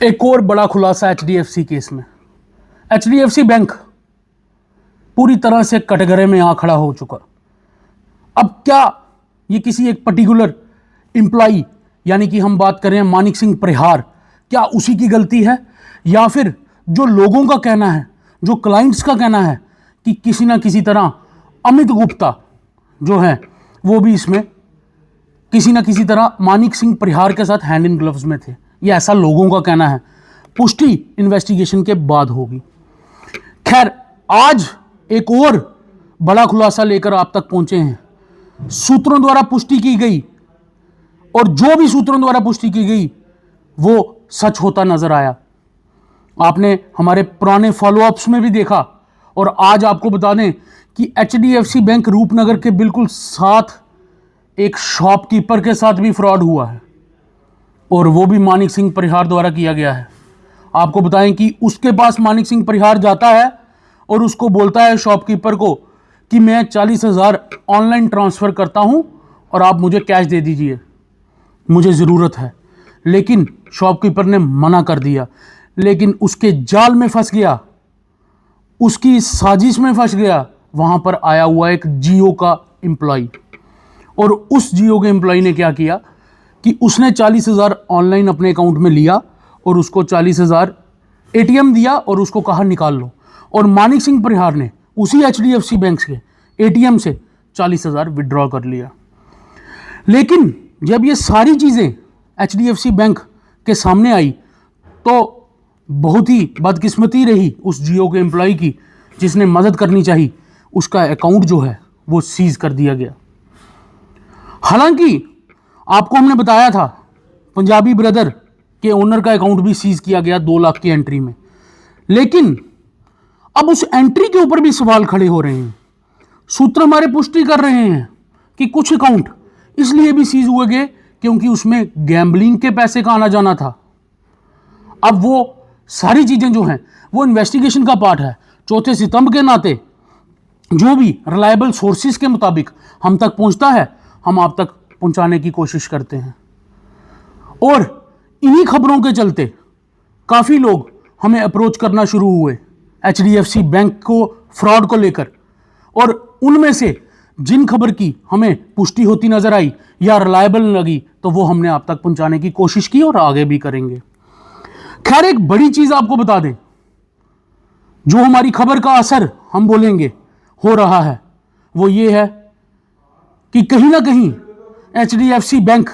एक और बड़ा खुलासा एचडीएफसी केस में। एचडीएफसी बैंक पूरी तरह से कटघरे में आ खड़ा हो चुका। अब क्या ये किसी एक पर्टिकुलर एम्प्लॉई, यानी कि हम बात करें मानिक सिंह परिहार, क्या उसी की गलती है, या फिर जो लोगों का कहना है, जो क्लाइंट्स का कहना है कि किसी ना किसी तरह अमित गुप्ता जो है वो भी इसमें किसी ना किसी तरह मानिक सिंह परिहार के साथ हैंड इन ग्लव्स में थे। ये ऐसा लोगों का कहना है, पुष्टि इन्वेस्टिगेशन के बाद होगी। खैर, आज एक और बड़ा खुलासा लेकर आप तक पहुंचे हैं। सूत्रों द्वारा पुष्टि की गई, और जो भी सूत्रों द्वारा पुष्टि की गई वो सच होता नजर आया। आपने हमारे पुराने फॉलोअप्स में भी देखा, और आज आपको बता दें कि एचडीएफसी बैंक रूपनगर के बिल्कुल साथ एक शॉपकीपर के साथ भी फ्रॉड हुआ है, और वो भी मानिक सिंह परिहार द्वारा किया गया है। आपको बताएं कि उसके पास मानिक सिंह परिहार जाता है और उसको बोलता है शॉपकीपर को कि मैं 40,000 ऑनलाइन ट्रांसफ़र करता हूं और आप मुझे कैश दे दीजिए, मुझे ज़रूरत है। लेकिन शॉपकीपर ने मना कर दिया, लेकिन उसके जाल में फंस गया, उसकी साजिश में फंस गया। वहां पर आया हुआ एक जियो का एम्प्लॉय, और उस जियो के एम्प्लॉय ने क्या किया कि उसने 40,000 ऑनलाइन अपने अकाउंट में लिया और उसको 40,000 एटीएम दिया और उसको कहा निकाल लो, और मानिक सिंह परिहार ने उसी एचडीएफसी बैंक के एटीएम से 40,000 विड्रॉ कर लिया। लेकिन जब ये सारी चीज़ें एचडीएफसी बैंक के सामने आई तो बहुत ही बदकिस्मती रही उस जियो के एम्प्लॉय की, जिसने मदद करनी चाहिए। उसका अकाउंट जो है वो सीज कर दिया गया। हालांकि आपको हमने बताया था पंजाबी ब्रदर के ओनर का अकाउंट भी सीज किया गया 2 लाख की एंट्री में, लेकिन अब उस एंट्री के ऊपर भी सवाल खड़े हो रहे हैं। सूत्र हमारे पुष्टि कर रहे हैं कि कुछ अकाउंट इसलिए भी सीज हुए गए क्योंकि उसमें गैम्बलिंग के पैसे का आना जाना था। अब वो सारी चीजें जो हैं वो इन्वेस्टिगेशन का पार्ट है। चौथे सितंबर के नाते जो भी रिलायबल सोर्सेज के मुताबिक हम तक पहुंचता है, हम आप तक पहुंचाने की कोशिश करते हैं। और इन्हीं खबरों के चलते काफ़ी लोग हमें अप्रोच करना शुरू हुए एचडीएफसी बैंक को फ्रॉड को लेकर, और उनमें से जिन खबर की हमें पुष्टि होती नजर आई या रिलायबल लगी तो वो हमने आप तक पहुंचाने की कोशिश की और आगे भी करेंगे। खैर, एक बड़ी चीज आपको बता दें, जो हमारी खबर का असर हम बोलेंगे हो रहा है वो ये है कि कहीं ना कहीं एचडीएफसी बैंक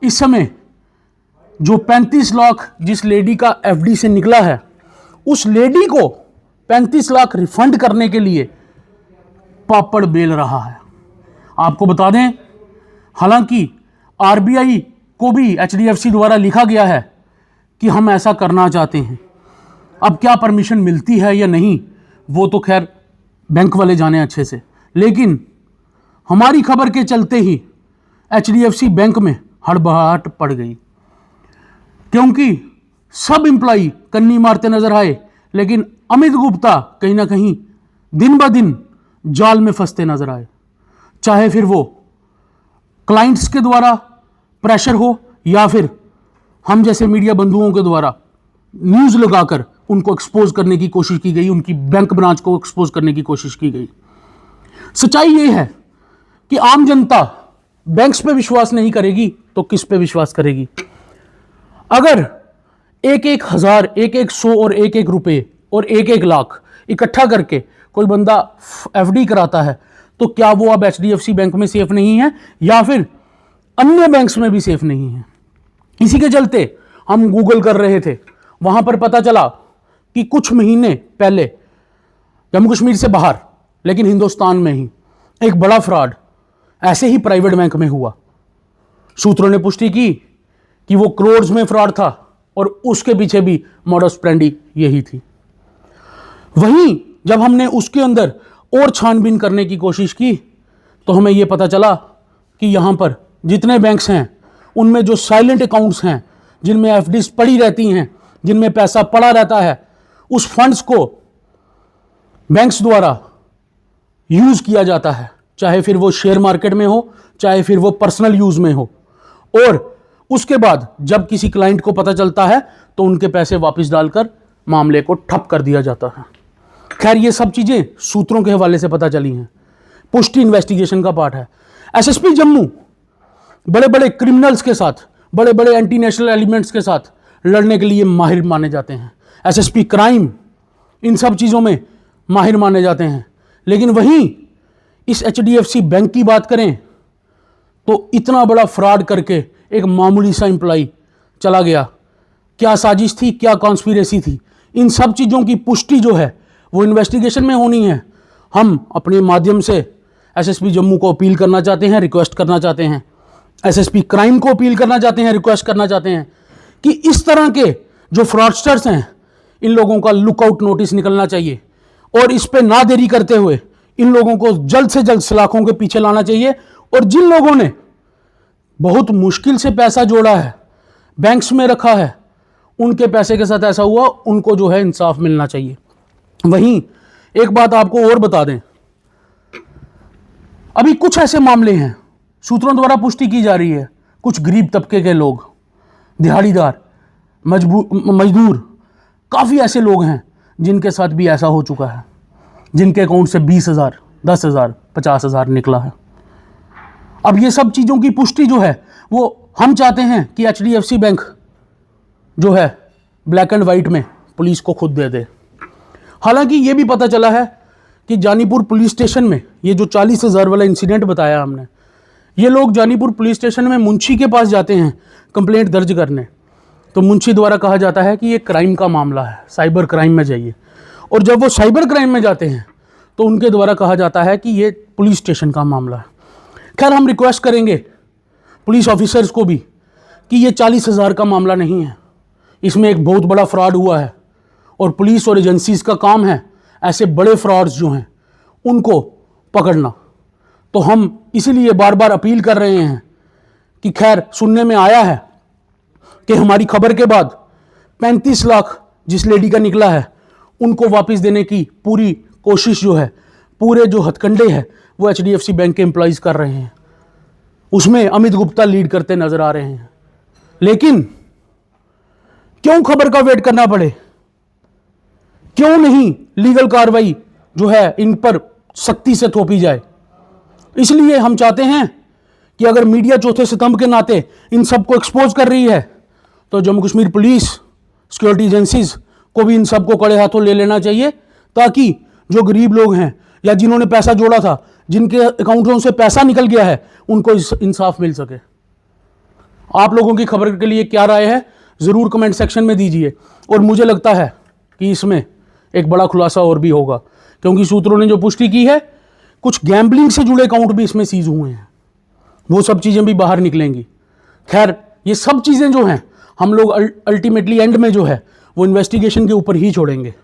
इस समय जो 35 लाख जिस लेडी का एफडी से निकला है, उस लेडी को 35 लाख रिफंड करने के लिए पापड़ बेल रहा है। आपको बता दें, हालांकि आरबीआई को भी एचडीएफसी द्वारा लिखा गया है कि हम ऐसा करना चाहते हैं। अब क्या परमिशन मिलती है या नहीं वो तो खैर बैंक वाले जाने अच्छे से, लेकिन हमारी खबर के चलते ही एचडीएफसी बैंक में हड़बड़ाहट पड़ गई, क्योंकि सब एम्प्लॉई कन्नी मारते नजर आए, लेकिन अमित गुप्ता कहीं ना कहीं दिन ब दिन जाल में फंसते नजर आए। चाहे फिर वो क्लाइंट्स के द्वारा प्रेशर हो या फिर हम जैसे मीडिया बंधुओं के द्वारा न्यूज़ लगाकर उनको एक्सपोज करने की कोशिश की गई, उनकी बैंक ब्रांच को एक्सपोज करने की कोशिश की गई। सच्चाई ये है कि आम जनता बैंक्स पे विश्वास नहीं करेगी तो किस पे विश्वास करेगी? अगर 1-1 हज़ार, 1-1 100 और 1-1 रुपए और 1-1 लाख इकट्ठा करके कोई बंदा एफडी कराता है तो क्या वो अब एचडीएफसी बैंक में सेफ नहीं है या फिर अन्य बैंक्स में भी सेफ नहीं है? इसी के चलते हम गूगल कर रहे थे, वहां पर पता चला कि कुछ महीने पहले जम्मू कश्मीर से बाहर लेकिन हिंदुस्तान में ही एक बड़ा फ्रॉड ऐसे ही प्राइवेट बैंक में हुआ। सूत्रों ने पुष्टि की कि वो करोड़ में फ्रॉड था और उसके पीछे भी मॉडस ऑपरेंडी यही थी। वहीं जब हमने उसके अंदर और छानबीन करने की कोशिश की तो हमें यह पता चला कि यहां पर जितने बैंक्स हैं उनमें जो साइलेंट अकाउंट्स हैं, जिनमें एफडीज पड़ी रहती हैं, जिनमें पैसा पड़ा रहता है, उस फंड्स को बैंक्स द्वारा यूज किया जाता है, चाहे फिर वो शेयर मार्केट में हो, चाहे फिर वो पर्सनल यूज में हो, और उसके बाद जब किसी क्लाइंट को पता चलता है तो उनके पैसे वापस डालकर मामले को ठप कर दिया जाता है। खैर, ये सब चीजें सूत्रों के हवाले से पता चली हैं, पुष्टि इन्वेस्टिगेशन का पार्ट है। एसएसपी जम्मू बड़े बड़े क्रिमिनल्स के साथ, बड़े बड़े एंटी नेशनल एलिमेंट्स के साथ लड़ने के लिए माहिर माने जाते हैं। एसएसपी क्राइम इन सब चीज़ों में माहिर माने जाते हैं। लेकिन वहीं इस एचडीएफसी बैंक की बात करें तो इतना बड़ा फ्रॉड करके एक मामूली सा एम्प्लॉय चला गया। क्या साजिश थी, क्या कॉन्स्पिरेसी थी, इन सब चीज़ों की पुष्टि जो है वो इन्वेस्टिगेशन में होनी है। हम अपने माध्यम से एसएसपी जम्मू को अपील करना चाहते हैं, रिक्वेस्ट करना चाहते हैं, एसएसपी क्राइम को अपील करना चाहते हैं, रिक्वेस्ट करना चाहते हैं कि इस तरह के जो फ्रॉडस्टर्स हैं इन लोगों का लुकआउट नोटिस निकलना चाहिए और इस पे ना देरी करते हुए इन लोगों को जल्द से जल्द सलाखों के पीछे लाना चाहिए। और जिन लोगों ने बहुत मुश्किल से पैसा जोड़ा है, बैंक्स में रखा है, उनके पैसे के साथ ऐसा हुआ, उनको जो है इंसाफ मिलना चाहिए। वहीं एक बात आपको और बता दें, अभी कुछ ऐसे मामले हैं सूत्रों द्वारा पुष्टि की जा रही है, कुछ गरीब तबके के लोग, दिहाड़ीदार, मजदूर, काफ़ी ऐसे लोग हैं जिनके साथ भी ऐसा हो चुका है, जिनके अकाउंट से 20,000, 10,000, 50,000 निकला है। अब ये सब चीज़ों की पुष्टि जो है वो हम चाहते हैं कि एचडीएफसी बैंक जो है ब्लैक एंड वाइट में पुलिस को खुद दे दे। हालांकि ये भी पता चला है कि जानीपुर पुलिस स्टेशन में ये जो 40,000 वाला इंसिडेंट बताया हमने, ये लोग जानीपुर पुलिस स्टेशन में मुंशी के पास जाते हैं कंप्लेंट दर्ज करने, तो मुंशी द्वारा कहा जाता है कि ये क्राइम का मामला है, साइबर क्राइम में जाइए। और जब वो साइबर क्राइम में जाते हैं तो उनके द्वारा कहा जाता है कि ये पुलिस स्टेशन का मामला है। खैर, हम रिक्वेस्ट करेंगे पुलिस ऑफिसर्स को भी कि ये 40,000 का मामला नहीं है, इसमें एक बहुत बड़ा फ्रॉड हुआ है और पुलिस और एजेंसीज का काम है ऐसे बड़े फ्रॉड्स जो हैं उनको पकड़ना। तो हम इसीलिए बार बार अपील कर रहे हैं कि खैर, सुनने में आया है कि हमारी खबर के बाद 35 लाख जिस लेडी का निकला है उनको वापस देने की पूरी कोशिश जो है, पूरे जो हथकंडे हैं वो एचडीएफसी बैंक के एम्प्लॉइज कर रहे हैं। उसमें अमित गुप्ता लीड करते नजर आ रहे हैं। लेकिन क्यों खबर का वेट करना पड़े, क्यों नहीं लीगल कार्रवाई जो है इन पर सख्ती से थोपी जाए। इसलिए हम चाहते हैं कि अगर मीडिया चौथे स्तंभ के नाते इन सबको एक्सपोज कर रही है तो Jammu Kashmir police, security agencies को भी इन सबको कड़े हाथों ले लेना चाहिए, ताकि जो गरीब लोग हैं या जिन्होंने पैसा जोड़ा था, जिनके अकाउंटों से पैसा निकल गया है, उनको इंसाफ मिल सके। आप लोगों की खबर के लिए क्या राय है ज़रूर कमेंट सेक्शन में दीजिए। और मुझे लगता है कि इसमें एक बड़ा खुलासा और भी होगा, क्योंकि सूत्रों ने जो पुष्टि की है कुछ गैम्बलिंग से जुड़े अकाउंट भी इसमें सीज हुए हैं, वो सब चीज़ें भी बाहर निकलेंगी। खैर, ये सब चीज़ें जो हैं हम लोग अल्टीमेटली एंड में जो है वो इन्वेस्टिगेशन के ऊपर ही छोड़ेंगे।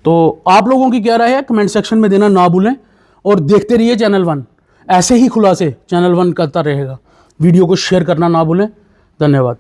तो आप लोगों की क्या राय है कमेंट सेक्शन में देना ना भूलें और देखते रहिए चैनल वन। ऐसे ही खुलासे चैनल वन करता रहेगा। वीडियो को शेयर करना ना भूलें। धन्यवाद।